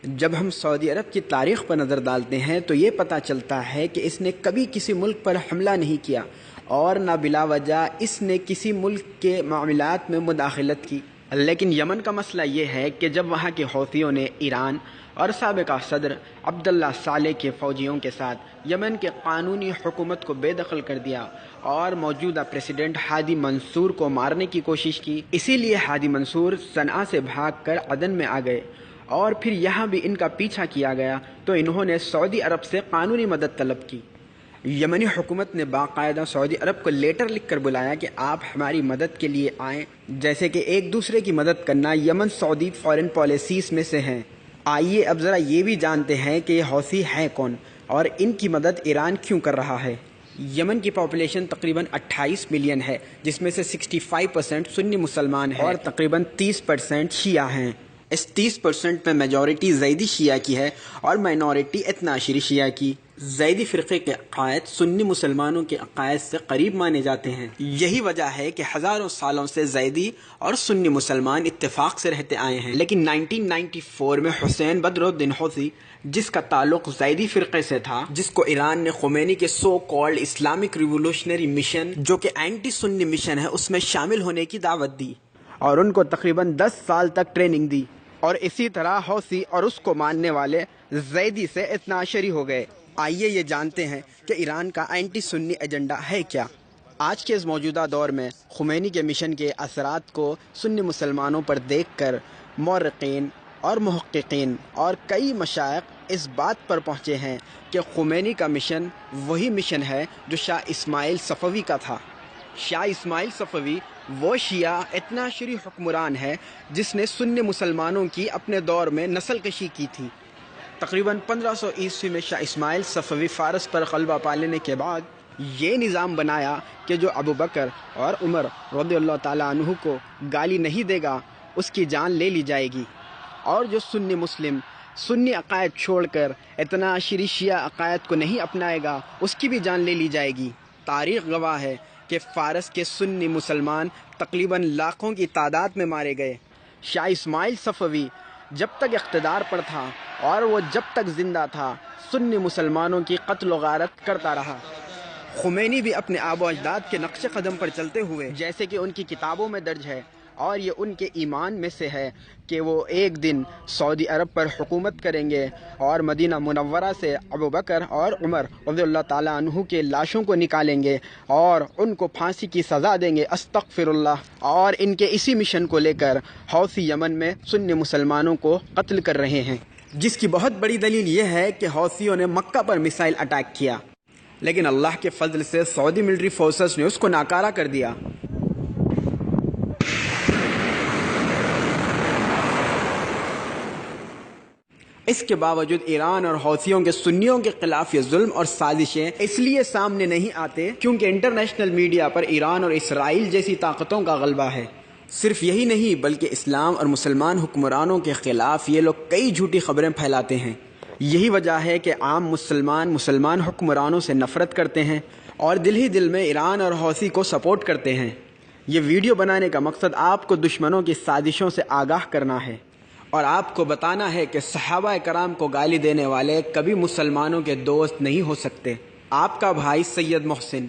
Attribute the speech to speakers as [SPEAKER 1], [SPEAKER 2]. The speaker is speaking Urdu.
[SPEAKER 1] جب ہم سعودی عرب کی تاریخ پر نظر ڈالتے ہیں تو یہ پتہ چلتا ہے کہ اس نے کبھی کسی ملک پر حملہ نہیں کیا اور نہ بلا وجہ اس نے کسی ملک کے معاملات میں مداخلت کی۔ لیکن یمن کا مسئلہ یہ ہے کہ جب وہاں کے حوثیوں نے ایران اور سابقہ صدر عبداللہ صالح کے فوجیوں کے ساتھ یمن کے قانونی حکومت کو بے دخل کر دیا اور موجودہ پریزیڈنٹ ہادی منصور کو مارنے کی کوشش کی، اسی لیے ہادی منصور صنعاء سے بھاگ کر عدن میں آ گئے اور پھر یہاں بھی ان کا پیچھا کیا گیا تو انہوں نے سعودی عرب سے قانونی مدد طلب کی۔ یمنی حکومت نے باقاعدہ سعودی عرب کو لیٹر لکھ کر بلایا کہ آپ ہماری مدد کے لیے آئیں، جیسے کہ ایک دوسرے کی مدد کرنا یمن سعودی فارن پالیسیز میں سے ہیں۔ آئیے اب ذرا یہ بھی جانتے ہیں کہ یہ حوثی ہیں کون اور ان کی مدد ایران کیوں کر رہا ہے۔ یمن کی پاپولیشن تقریباً 28 ملین ہے، جس میں سے 65% سنی مسلمان ہیں اور تقریباً 30% شیعہ ہیں۔ اس 30% میں میجورٹی زیدی شیعہ کی ہے اور مائنورٹی اثنا عشری شیعہ کی۔ زیدی فرقے کے عقائد سنی مسلمانوں کے عقائد سے قریب مانے جاتے ہیں۔ یہی وجہ ہے کہ ہزاروں سالوں سے زیدی اور سنی مسلمان اتفاق سے رہتے آئے ہیں، لیکن 1994 میں حسین بدر الدین حوثی، جس کا تعلق زیدی فرقے سے تھا، جس کو ایران نے خمینی کے so called Islamic revolutionary mission جو کہ اینٹی سنی مشن ہے اس میں شامل ہونے کی دعوت دی اور ان کو تقریباً 10 سال تک ٹریننگ دی، اور اسی طرح حوثی اور اس کو ماننے والے زیدی سے اثنا عشری ہو گئے۔ آئیے یہ جانتے ہیں کہ ایران کا اینٹی سنی ایجنڈا ہے کیا۔ آج کے اس موجودہ دور میں خمینی کے مشن کے اثرات کو سنی مسلمانوں پر دیکھ کر مورخین اور محققین اور کئی مشائخ اس بات پر پہنچے ہیں کہ خمینی کا مشن وہی مشن ہے جو شاہ اسماعیل صفوی کا تھا۔ شاہ اسماعیل صفوی وہ شیعہ اثنا عشری حکمران ہے جس نے سنی مسلمانوں کی اپنے دور میں نسل کشی کی تھی۔ تقریباً 1500 عیسوی میں شاہ اسماعیل صفوی فارس پر غلبہ پا لینے کے بعد یہ نظام بنایا کہ جو ابو بکر اور عمر رضی اللہ تعالیٰ عنہ کو گالی نہیں دے گا اس کی جان لے لی جائے گی، اور جو سنی مسلم سنی عقائد چھوڑ کر اثنا عشری شیعہ عقائد کو نہیں اپنائے گا اس کی بھی جان لے لی جائے گی۔ تاریخ گواہ ہے کہ فارس کے سنی مسلمان تقریباً لاکھوں کی تعداد میں مارے گئے۔ شاہ اسماعیل صفوی جب تک اقتدار پر تھا اور وہ جب تک زندہ تھا سنی مسلمانوں کی قتل و غارت کرتا رہا۔ خمینی بھی اپنے آبا و اجداد کے نقش قدم پر چلتے ہوئے، جیسے کہ ان کی کتابوں میں درج ہے اور یہ ان کے ایمان میں سے ہے کہ وہ ایک دن سعودی عرب پر حکومت کریں گے اور مدینہ منورہ سے ابو بکر اور عمر رضی اللہ تعالیٰ عنہ کے لاشوں کو نکالیں گے اور ان کو پھانسی کی سزا دیں گے، استغفر اللہ۔ اور ان کے اسی مشن کو لے کر حوثی یمن میں سنی مسلمانوں کو قتل کر رہے ہیں، جس کی بہت بڑی دلیل یہ ہے کہ حوثیوں نے مکہ پر میسائل اٹیک کیا، لیکن اللہ کے فضل سے سعودی ملٹری فورسز نے اس کو ناکارہ کر دیا۔ اس کے باوجود ایران اور حوثیوں کے سنیوں کے خلاف یہ ظلم اور سازشیں اس لیے سامنے نہیں آتے کیونکہ انٹرنیشنل میڈیا پر ایران اور اسرائیل جیسی طاقتوں کا غلبہ ہے۔ صرف یہی نہیں بلکہ اسلام اور مسلمان حکمرانوں کے خلاف یہ لوگ کئی جھوٹی خبریں پھیلاتے ہیں۔ یہی وجہ ہے کہ عام مسلمان حکمرانوں سے نفرت کرتے ہیں اور دل ہی دل میں ایران اور حوثی کو سپورٹ کرتے ہیں۔ یہ ویڈیو بنانے کا مقصد آپ کو دشمنوں کی سازشوں سے آگاہ کرنا ہے اور آپ کو بتانا ہے کہ صحابہ کرام کو گالی دینے والے کبھی مسلمانوں کے دوست نہیں ہو سکتے۔ آپ کا بھائی سید محسن۔